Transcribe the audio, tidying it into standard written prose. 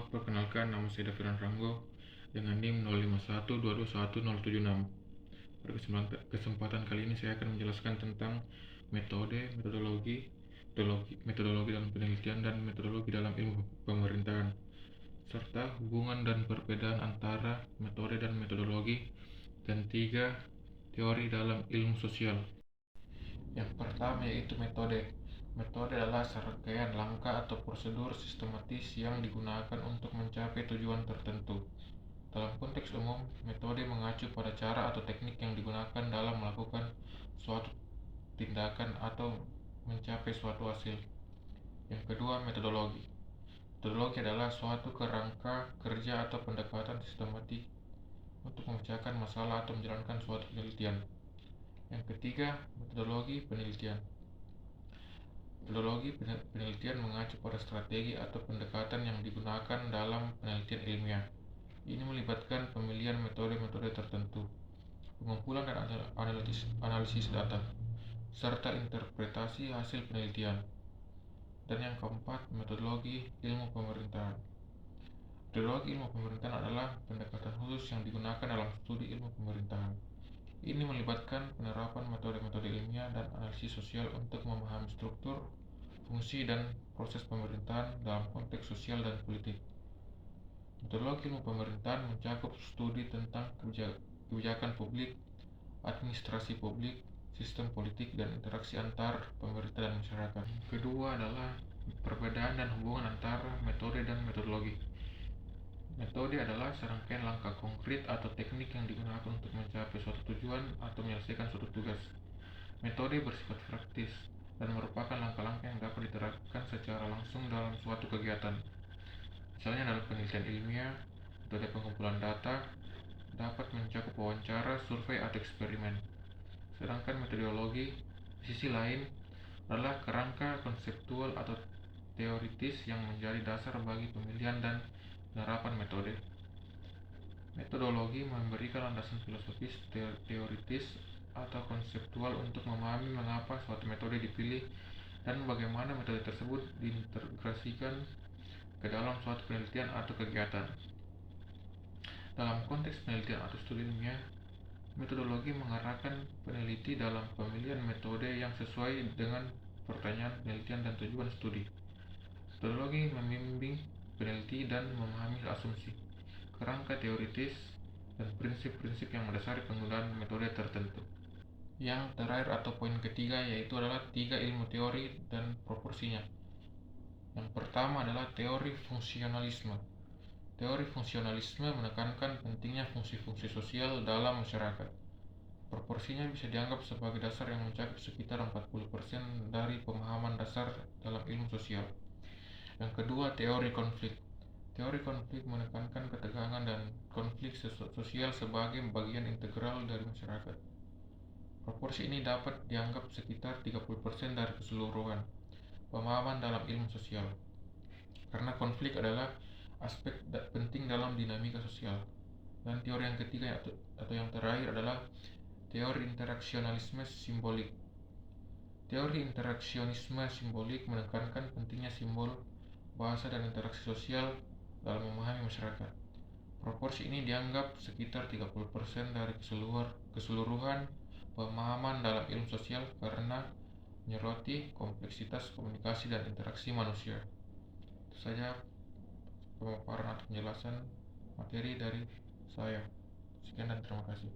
Perkenalkan, nama saya Daviran Ranggo dengan NIM 0512211076. Pada kesempatan kali ini saya akan menjelaskan tentang metodologi dalam penelitian dan metodologi dalam ilmu pemerintahan, serta hubungan dan perbedaan antara metode dan metodologi, dan 3 teori dalam ilmu sosial. Yang pertama yaitu metode. Metode adalah serangkaian langkah atau prosedur sistematis yang digunakan untuk mencapai tujuan tertentu. Dalam konteks umum, metode mengacu pada cara atau teknik yang digunakan dalam melakukan suatu tindakan atau mencapai suatu hasil. Yang kedua, metodologi. Metodologi adalah suatu kerangka kerja atau pendekatan sistematik untuk memecahkan masalah atau menjalankan suatu penelitian. Yang ketiga, metodologi penelitian. Metodologi penelitian mengacu pada strategi atau pendekatan yang digunakan dalam penelitian ilmiah. Ini melibatkan pemilihan metode-metode tertentu, pengumpulan dan analisis data, serta interpretasi hasil penelitian. Dan yang keempat, metodologi ilmu pemerintahan. Metodologi ilmu pemerintahan adalah pendekatan khusus yang digunakan dalam studi ilmu pemerintahan. Ini melibatkan penerapan metode-metode ilmiah dan analisis sosial untuk memahami struktur, fungsi, dan proses pemerintahan dalam konteks sosial dan politik. Metodologi ilmu pemerintahan mencakup studi tentang kebijakan publik, administrasi publik, sistem politik, dan interaksi antar pemerintah dan masyarakat. Kedua adalah perbedaan dan hubungan antara metode dan metodologi. Metode adalah serangkaian langkah konkret atau teknik yang digunakan untuk mencapai suatu tujuan atau menyelesaikan suatu tugas. Metode bersifat praktis dan merupakan langkah-langkah yang dapat diterapkan secara langsung dalam suatu kegiatan. Misalnya dalam penelitian ilmiah, metode pengumpulan data dapat mencakup wawancara, survei, atau eksperimen. Sedangkan metodologi, di sisi lain, adalah kerangka konseptual atau teoritis yang menjadi dasar bagi pemilihan dan penerapan metode. Metodologi memberikan landasan filosofis, teoritis, atau konseptual untuk memahami mengapa suatu metode dipilih dan bagaimana metode tersebut diintegrasikan ke dalam suatu penelitian atau kegiatan. Dalam konteks penelitian atau studi ilmiah, metodologi mengarahkan peneliti dalam pemilihan metode yang sesuai dengan pertanyaan penelitian dan tujuan studi. Metodologi membimbing peneliti dan memahami asumsi, kerangka teoritis, dan prinsip-prinsip yang mendasari penggunaan metode tertentu. Yang terakhir atau poin ketiga yaitu adalah 3 ilmu teori dan proporsinya. Yang pertama adalah teori fungsionalisme. Teori fungsionalisme menekankan pentingnya fungsi-fungsi sosial dalam masyarakat. Proporsinya bisa dianggap sebagai dasar yang mencakup sekitar 40% dari pemahaman dasar dalam ilmu sosial. Yang kedua, teori konflik. Teori konflik menekankan ketegangan dan konflik sosial sebagai bagian integral dari masyarakat. Proporsi ini dapat dianggap sekitar 30% dari keseluruhan pemahaman dalam ilmu sosial, karena konflik adalah aspek penting dalam dinamika sosial. Dan teori yang ketiga atau yang terakhir adalah teori interaksionalisme simbolik. Teori interaksionisme simbolik menekankan pentingnya simbol, bahasa, dan interaksi sosial dalam memahami masyarakat. Proporsi ini dianggap sekitar 30% dari keseluruhan pemahaman dalam ilmu sosial karena menyoroti kompleksitas komunikasi dan interaksi manusia. Itu saja pemaparan atau penjelasan materi dari saya. Sekian dan terima kasih.